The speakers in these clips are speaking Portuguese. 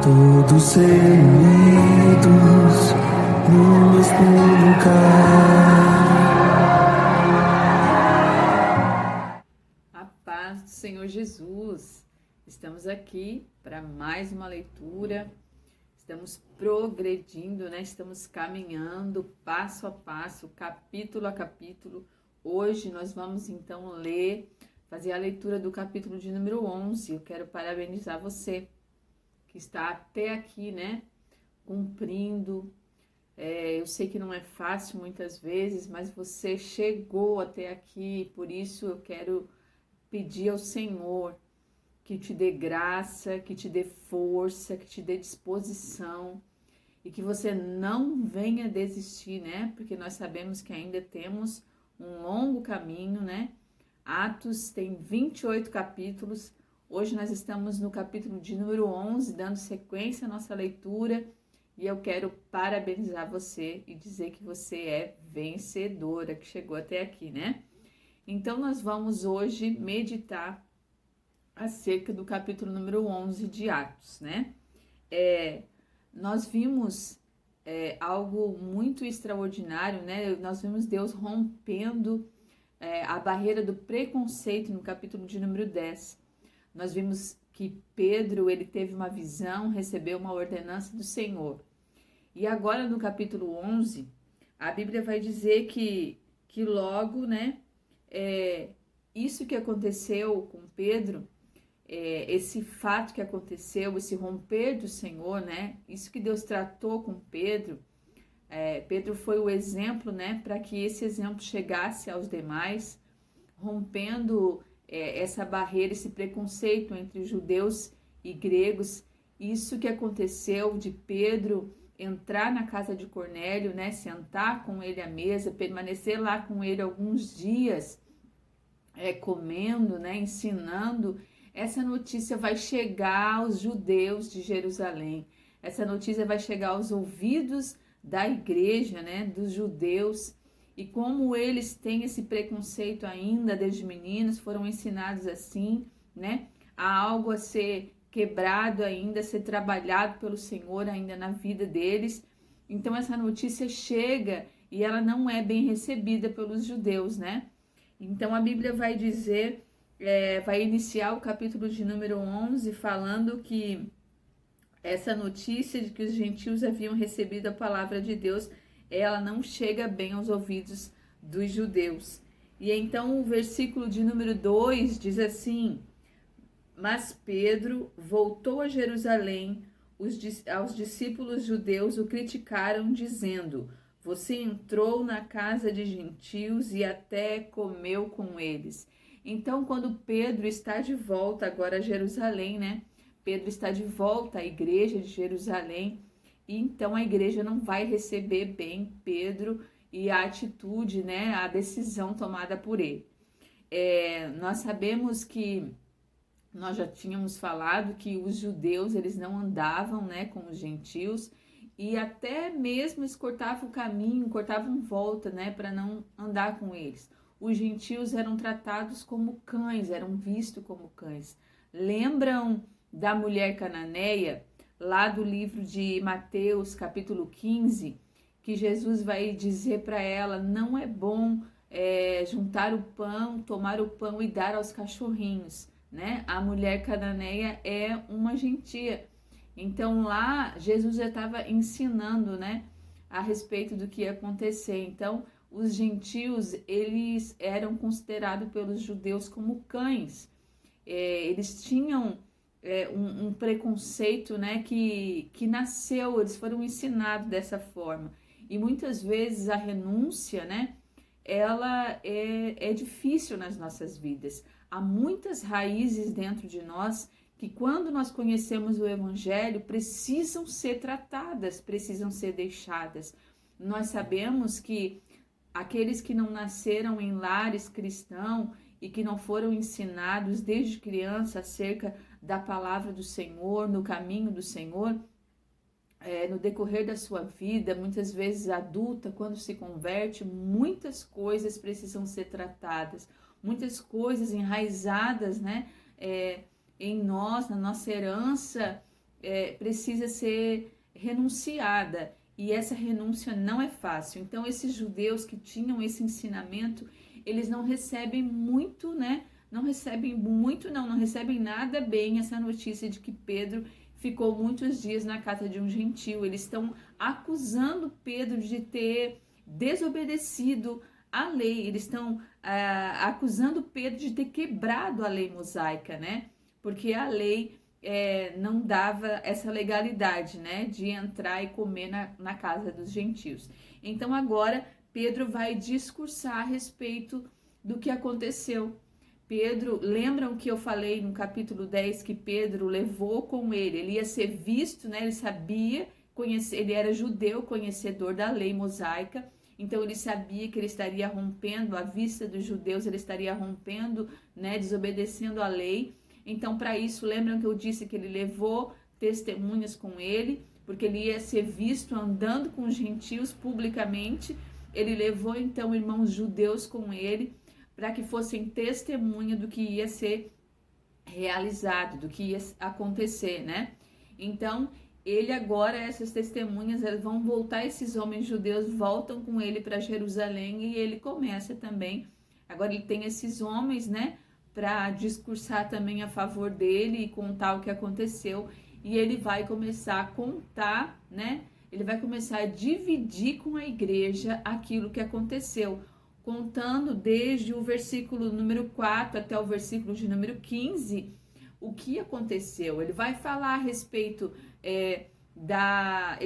todos reunidos no mesmo lugar. A paz do Senhor Jesus. Estamos aqui para mais uma leitura. Estamos progredindo, né? Estamos caminhando passo a passo, capítulo a capítulo. Hoje nós vamos então fazer a leitura do capítulo de número 11. Eu quero parabenizar você que está até aqui, né? Cumprindo. Eu sei que não é fácil muitas vezes, mas você chegou até aqui. Por isso eu quero pedir ao Senhor que te dê graça, que te dê força, que te dê disposição e que você não venha desistir, né? Porque nós sabemos que ainda temos um longo caminho, né? Atos tem 28 capítulos. Hoje nós estamos no capítulo de número 11, dando sequência à nossa leitura. E eu quero parabenizar você e dizer que você é vencedora, que chegou até aqui, né? Então nós vamos hoje meditar acerca do capítulo número 11 de Atos, né? Nós vimos algo muito extraordinário, né? Nós vimos Deus rompendo a barreira do preconceito no capítulo de número 10. Nós vimos que Pedro, ele teve uma visão, recebeu uma ordenança do Senhor. E agora no capítulo 11, a Bíblia vai dizer que logo, né? Isso que aconteceu com Pedro, esse fato que aconteceu, esse romper do Senhor, né? Isso que Deus tratou com Pedro, Pedro foi o exemplo, né? Para que esse exemplo chegasse aos demais, rompendo essa barreira, esse preconceito entre judeus e gregos. Isso que aconteceu de Pedro entrar na casa de Cornélio, né? Sentar com ele à mesa, permanecer lá com ele alguns dias, comendo, né? Ensinando. Essa notícia vai chegar aos judeus de Jerusalém. Essa notícia vai chegar aos ouvidos da igreja, né, dos judeus. E como eles têm esse preconceito ainda desde meninos, foram ensinados assim, né? Há algo a ser quebrado ainda, a ser trabalhado pelo Senhor ainda na vida deles. Então essa notícia chega e ela não é bem recebida pelos judeus, né? Então a Bíblia vai dizer... vai iniciar o capítulo de número 11 falando que essa notícia de que os gentios haviam recebido a palavra de Deus, ela não chega bem aos ouvidos dos judeus. E então o versículo de número 2 diz assim: mas Pedro voltou a Jerusalém, aos discípulos judeus o criticaram, dizendo: você entrou na casa de gentios e até comeu com eles. Então, quando Pedro está de volta agora a Jerusalém, né? Pedro está de volta à igreja de Jerusalém, e então a igreja não vai receber bem Pedro e a atitude, né? A decisão tomada por ele. Nós sabemos que nós já tínhamos falado que os judeus, eles não andavam, né, com os gentios, e até mesmo eles cortavam o caminho, cortavam volta, né, para não andar com eles. Os gentios eram tratados como cães, eram vistos como cães. Lembram da mulher cananeia, lá do livro de Mateus, capítulo 15, que Jesus vai dizer para ela: não é bom juntar o pão, tomar o pão e dar aos cachorrinhos, né? A mulher cananeia é uma gentia. Então lá Jesus já estava ensinando, né, a respeito do que ia acontecer. Então os gentios, eles eram considerados pelos judeus como cães. Eles tinham um preconceito, né, que nasceu, eles foram ensinados dessa forma. E muitas vezes a renúncia, né, ela é difícil nas nossas vidas. Há muitas raízes dentro de nós que, quando nós conhecemos o Evangelho, precisam ser tratadas, precisam ser deixadas. Nós sabemos que aqueles que não nasceram em lares cristãos e que não foram ensinados desde criança acerca da palavra do Senhor, no caminho do Senhor, no decorrer da sua vida, muitas vezes adulta, quando se converte, muitas coisas precisam ser tratadas, muitas coisas enraizadas, né, em nós, na nossa herança precisa ser renunciada. E essa renúncia não é fácil. Então, esses judeus que tinham esse ensinamento, eles não recebem muito, né? Não recebem nada bem essa notícia de que Pedro ficou muitos dias na casa de um gentil. Eles estão acusando Pedro de ter desobedecido a lei. Eles estão acusando Pedro de ter quebrado a lei mosaica, né? Porque a lei não dava essa legalidade, né, de entrar e comer na casa dos gentios. Então agora Pedro vai discursar a respeito do que aconteceu. Pedro, lembram que eu falei no capítulo 10 que Pedro levou com ele ia ser visto, né, ele sabia, ele era judeu, conhecedor da lei mosaica, então ele sabia que ele estaria rompendo, à vista dos judeus, ele estaria rompendo, né, desobedecendo a lei. Então, para isso, lembram que eu disse que ele levou testemunhas com ele, porque ele ia ser visto andando com os gentios publicamente. Ele levou, então, irmãos judeus com ele, para que fossem testemunha do que ia ser realizado, do que ia acontecer, né? Então, ele agora, essas testemunhas, elas vão voltar, esses homens judeus voltam com ele para Jerusalém e ele começa também. Agora ele tem esses homens, né, para discursar também a favor dele e contar o que aconteceu. E ele vai começar a contar, né? Ele vai começar a dividir com a igreja aquilo que aconteceu, contando desde o versículo número 4 até o versículo de número 15, o que aconteceu. Ele vai falar a respeito da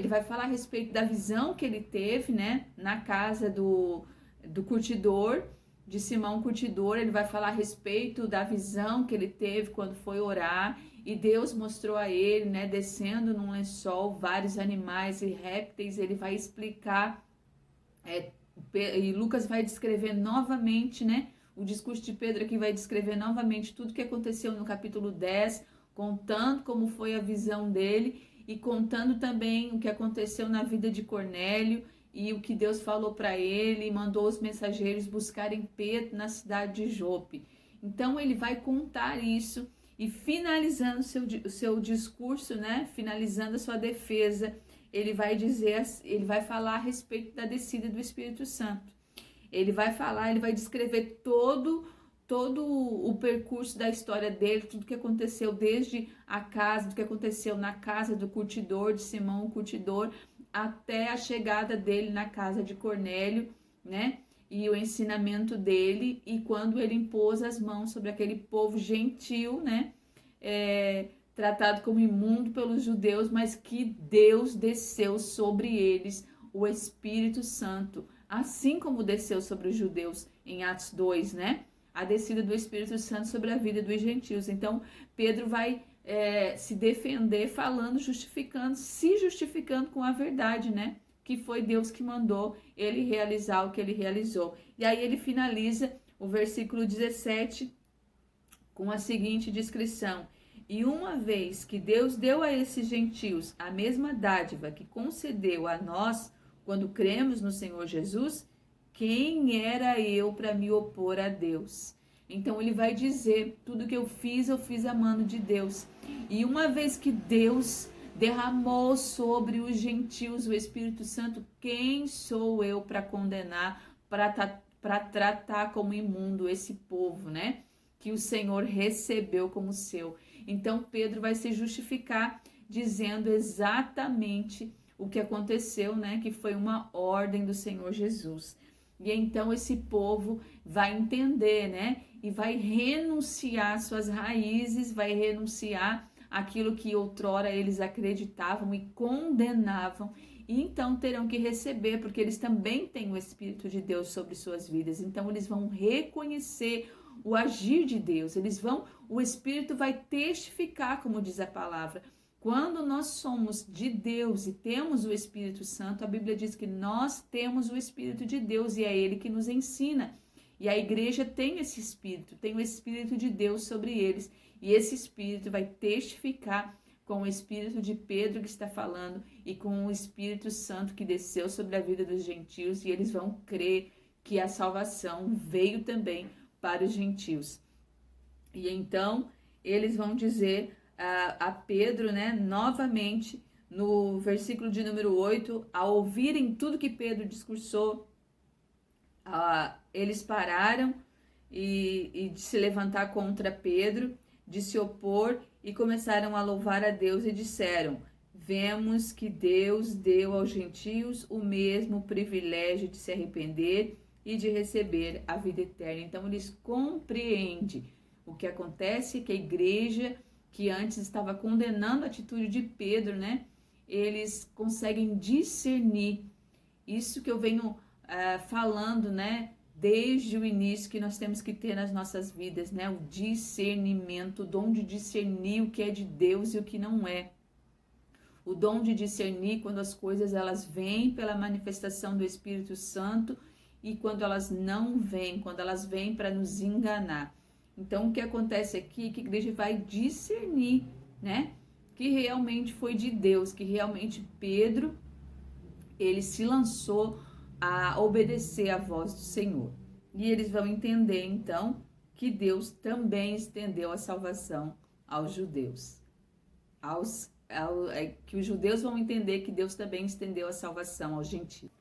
visão que ele teve, né, na casa do curtidor, de Simão Curtidor. Ele vai falar a respeito da visão que ele teve quando foi orar, e Deus mostrou a ele, né, descendo num lençol, vários animais e répteis. Ele vai explicar, e Lucas vai descrever novamente, né, o discurso de Pedro aqui vai descrever novamente tudo que aconteceu no capítulo 10, contando como foi a visão dele e contando também o que aconteceu na vida de Cornélio, e o que Deus falou para ele, mandou os mensageiros buscarem Pedro na cidade de Jope. Então ele vai contar isso, e finalizando o seu discurso, né, finalizando a sua defesa, ele vai falar a respeito da descida do Espírito Santo. Ele vai descrever todo o percurso da história dele, tudo que aconteceu desde a casa, do que aconteceu na casa do curtidor, de Simão o Curtidor, até a chegada dele na casa de Cornélio, né? E o ensinamento dele, e quando ele impôs as mãos sobre aquele povo gentil, né? Tratado como imundo pelos judeus, mas que Deus desceu sobre eles o Espírito Santo, assim como desceu sobre os judeus em Atos 2, né? A descida do Espírito Santo sobre a vida dos gentios. Então, Pedro vai se defender falando, se justificando com a verdade, né? Que foi Deus que mandou ele realizar o que ele realizou. E aí ele finaliza o versículo 17 com a seguinte descrição: e uma vez que Deus deu a esses gentios a mesma dádiva que concedeu a nós quando cremos no Senhor Jesus, quem era eu para me opor a Deus? Então ele vai dizer, tudo que eu fiz amando de Deus. E uma vez que Deus derramou sobre os gentios o Espírito Santo, quem sou eu para condenar, para tratar como imundo esse povo, né? Que o Senhor recebeu como seu. Então Pedro vai se justificar dizendo exatamente o que aconteceu, né? Que foi uma ordem do Senhor Jesus. E então esse povo vai entender, né? E vai renunciar às suas raízes, vai renunciar àquilo que outrora eles acreditavam e condenavam. E então terão que receber, porque eles também têm o Espírito de Deus sobre suas vidas. Então eles vão reconhecer o agir de Deus. O Espírito vai testificar, como diz a palavra. Quando nós somos de Deus e temos o Espírito Santo, a Bíblia diz que nós temos o Espírito de Deus e é Ele que nos ensina. E a igreja tem esse Espírito, tem o Espírito de Deus sobre eles. E esse Espírito vai testificar com o Espírito de Pedro que está falando e com o Espírito Santo que desceu sobre a vida dos gentios, e eles vão crer que a salvação veio também para os gentios. E então eles vão dizer a Pedro, né, novamente, no versículo de número 8, ao ouvirem tudo que Pedro discursou, eles pararam e de se levantar contra Pedro, de se opor, e começaram a louvar a Deus e disseram: vemos que Deus deu aos gentios o mesmo privilégio de se arrepender e de receber a vida eterna. Então eles compreendem o que acontece, que a igreja, que antes estava condenando a atitude de Pedro, né? Eles conseguem discernir isso que eu venho falando, né? Desde o início, que nós temos que ter nas nossas vidas, né? O discernimento, o dom de discernir o que é de Deus e o que não é. O dom de discernir quando as coisas elas vêm pela manifestação do Espírito Santo e quando elas não vêm, quando elas vêm para nos enganar. Então, o que acontece aqui é que a igreja vai discernir, né? Que realmente foi de Deus, que realmente Pedro, ele se lançou a obedecer à voz do Senhor. E eles vão entender, então, que Deus também estendeu a salvação aos judeus. Que os judeus vão entender que Deus também estendeu a salvação aos gentios.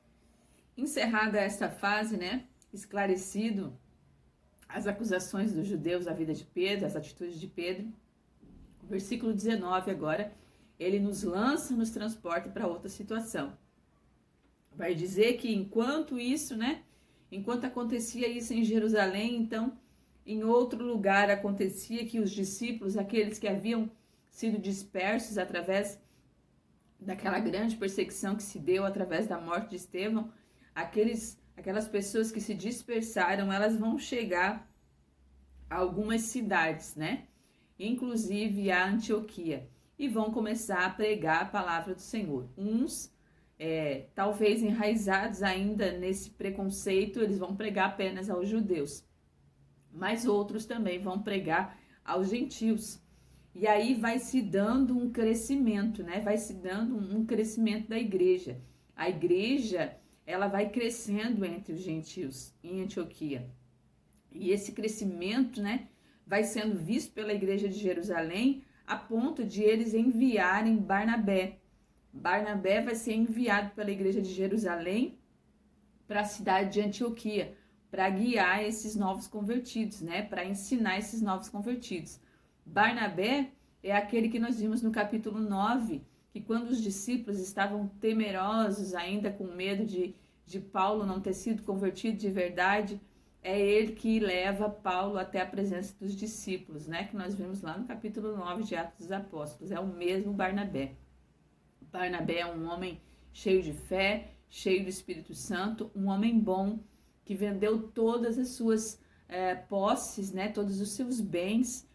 Encerrada esta fase, né, esclarecido as acusações dos judeus à vida de Pedro, as atitudes de Pedro, o versículo 19 agora, ele nos lança, nos transporta para outra situação. Vai dizer que enquanto isso, né, enquanto acontecia isso em Jerusalém, então, em outro lugar acontecia que os discípulos, aqueles que haviam sido dispersos através daquela grande perseguição que se deu através da morte de Estevão, aquelas pessoas que se dispersaram, elas vão chegar a algumas cidades, né? Inclusive a Antioquia, e vão começar a pregar a palavra do Senhor. Uns, talvez enraizados ainda nesse preconceito, eles vão pregar apenas aos judeus, mas outros também vão pregar aos gentios. E aí vai se dando um crescimento, né? Vai se dando um crescimento da igreja. A igreja, ela vai crescendo entre os gentios em Antioquia. E esse crescimento, né, vai sendo visto pela igreja de Jerusalém a ponto de eles enviarem Barnabé. Barnabé vai ser enviado pela igreja de Jerusalém para a cidade de Antioquia, para guiar esses novos convertidos, né, para ensinar esses novos convertidos. Barnabé é aquele que nós vimos no capítulo 9, que quando os discípulos estavam temerosos, ainda com medo de Paulo não ter sido convertido de verdade, é ele que leva Paulo até a presença dos discípulos, né? Que nós vimos lá no capítulo 9 de Atos dos Apóstolos. É o mesmo Barnabé. Barnabé é um homem cheio de fé, cheio do Espírito Santo, um homem bom, que vendeu todas as suas posses, né? Todos os seus bens,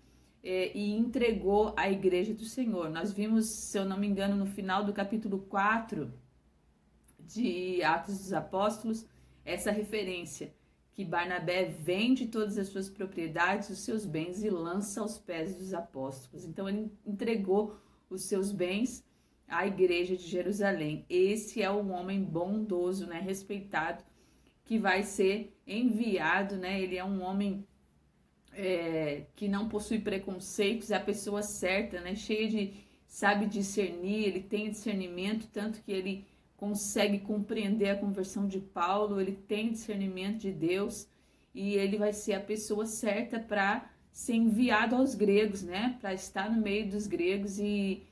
e entregou à igreja do Senhor. Nós vimos, se eu não me engano, no final do capítulo 4 de Atos dos Apóstolos, essa referência, que Barnabé vende todas as suas propriedades, os seus bens, e lança aos pés dos apóstolos. Então ele entregou os seus bens à igreja de Jerusalém. Esse é um homem bondoso, né, respeitado, que vai ser enviado, né? Ele é um homem que não possui preconceitos, é a pessoa certa, né? Sabe discernir, ele tem discernimento, tanto que ele consegue compreender a conversão de Paulo, ele tem discernimento de Deus, e ele vai ser a pessoa certa para ser enviado aos gregos, né? Para estar no meio dos gregos e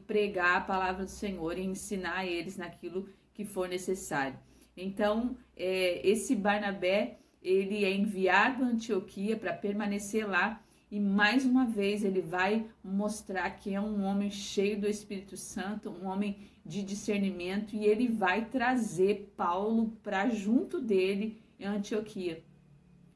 pregar a palavra do Senhor e ensinar eles naquilo que for necessário. Então, esse Barnabé, ele é enviado a Antioquia para permanecer lá, e mais uma vez ele vai mostrar que é um homem cheio do Espírito Santo, um homem de discernimento, e ele vai trazer Paulo para junto dele em Antioquia.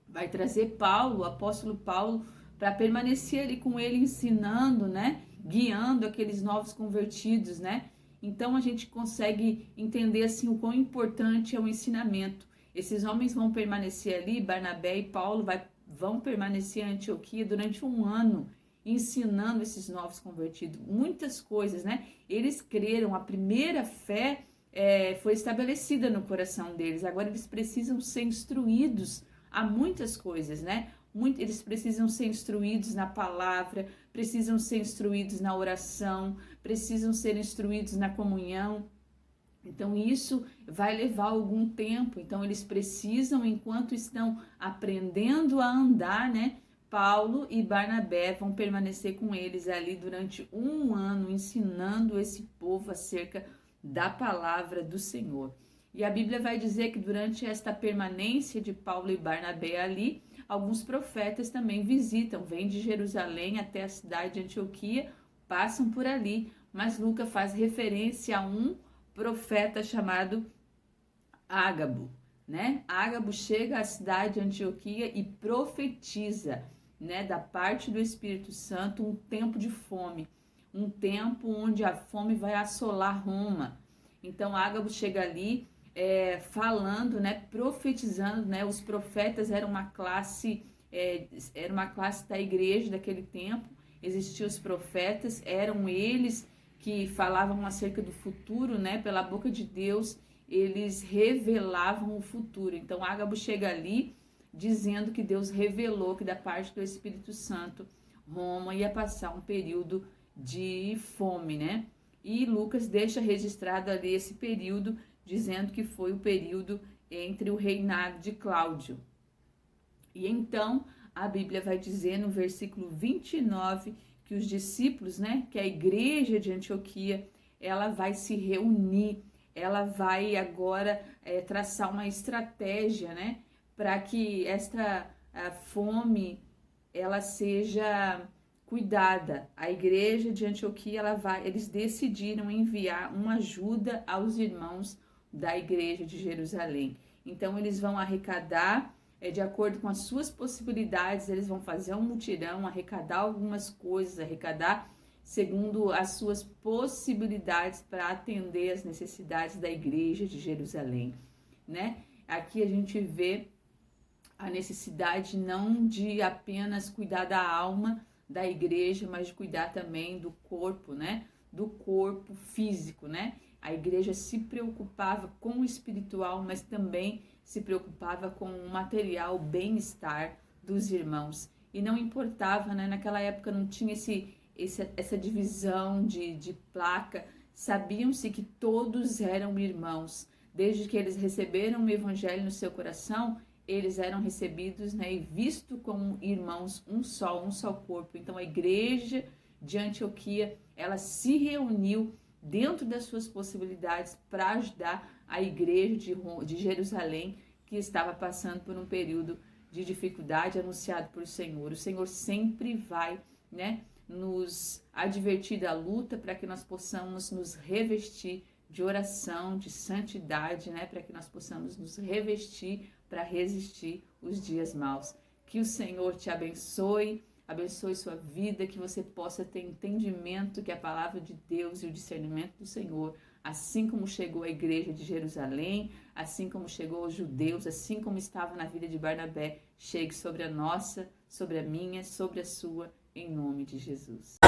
Vai trazer Paulo, o apóstolo Paulo, para permanecer ali com ele, ensinando, né? Guiando aqueles novos convertidos, né? Então a gente consegue entender assim o quão importante é o ensinamento. Esses homens vão permanecer ali, Barnabé e Paulo vão permanecer em Antioquia durante um ano, ensinando esses novos convertidos. Muitas coisas, né? Eles creram, a primeira fé foi estabelecida no coração deles. Agora eles precisam ser instruídos a muitas coisas, né? eles precisam ser instruídos na palavra, precisam ser instruídos na oração, precisam ser instruídos na comunhão. Então isso vai levar algum tempo, então eles precisam, enquanto estão aprendendo a andar, né? Paulo e Barnabé vão permanecer com eles ali durante 1 ano, ensinando esse povo acerca da palavra do Senhor. E a Bíblia vai dizer que durante esta permanência de Paulo e Barnabé ali, alguns profetas também visitam, vêm de Jerusalém até a cidade de Antioquia, passam por ali, mas Lucas faz referência a um profeta chamado Ágabo, né? Ágabo chega à cidade de Antioquia e profetiza, né, da parte do Espírito Santo, um tempo de fome, um tempo onde a fome vai assolar Roma. Então Ágabo chega ali falando, né, profetizando, né? Os profetas eram uma classe da igreja daquele tempo. Existiam os profetas, eram eles que falavam acerca do futuro, né? Pela boca de Deus, eles revelavam o futuro. Então Ágabo chega ali dizendo que Deus revelou que da parte do Espírito Santo Roma ia passar um período de fome, né? E Lucas deixa registrado ali esse período, dizendo que foi o período entre o reinado de Cláudio. E então a Bíblia vai dizer no versículo 29 que os discípulos, né, que a igreja de Antioquia, ela vai se reunir, ela vai agora traçar uma estratégia, né, para que esta fome ela seja cuidada. A igreja de Antioquia, eles decidiram enviar uma ajuda aos irmãos da igreja de Jerusalém. Então eles vão arrecadar, de acordo com as suas possibilidades, eles vão fazer um mutirão, arrecadar algumas coisas, arrecadar segundo as suas possibilidades para atender as necessidades da igreja de Jerusalém, né? Aqui a gente vê a necessidade não de apenas cuidar da alma da igreja, mas de cuidar também do corpo, né? Do corpo físico, né? A igreja se preocupava com o espiritual, mas também se preocupava com o material bem-estar dos irmãos. E não importava, né? Naquela época não tinha essa divisão de placa. Sabiam-se que todos eram irmãos. Desde que eles receberam o evangelho no seu coração, eles eram recebidos, né, e vistos como irmãos, um só corpo. Então a igreja de Antioquia, ela se reuniu dentro das suas possibilidades para ajudar a igreja de Jerusalém, que estava passando por um período de dificuldade anunciado por Senhor. O Senhor sempre vai, né, nos advertir da luta para que nós possamos nos revestir de oração, de santidade, né, para que nós possamos nos revestir para resistir os dias maus. Que o Senhor te abençoe, abençoe sua vida, que você possa ter entendimento que a palavra de Deus e o discernimento do Senhor, assim como chegou à igreja de Jerusalém, assim como chegou aos judeus, assim como estava na vida de Barnabé, chegue sobre a nossa, sobre a minha, sobre a sua, em nome de Jesus.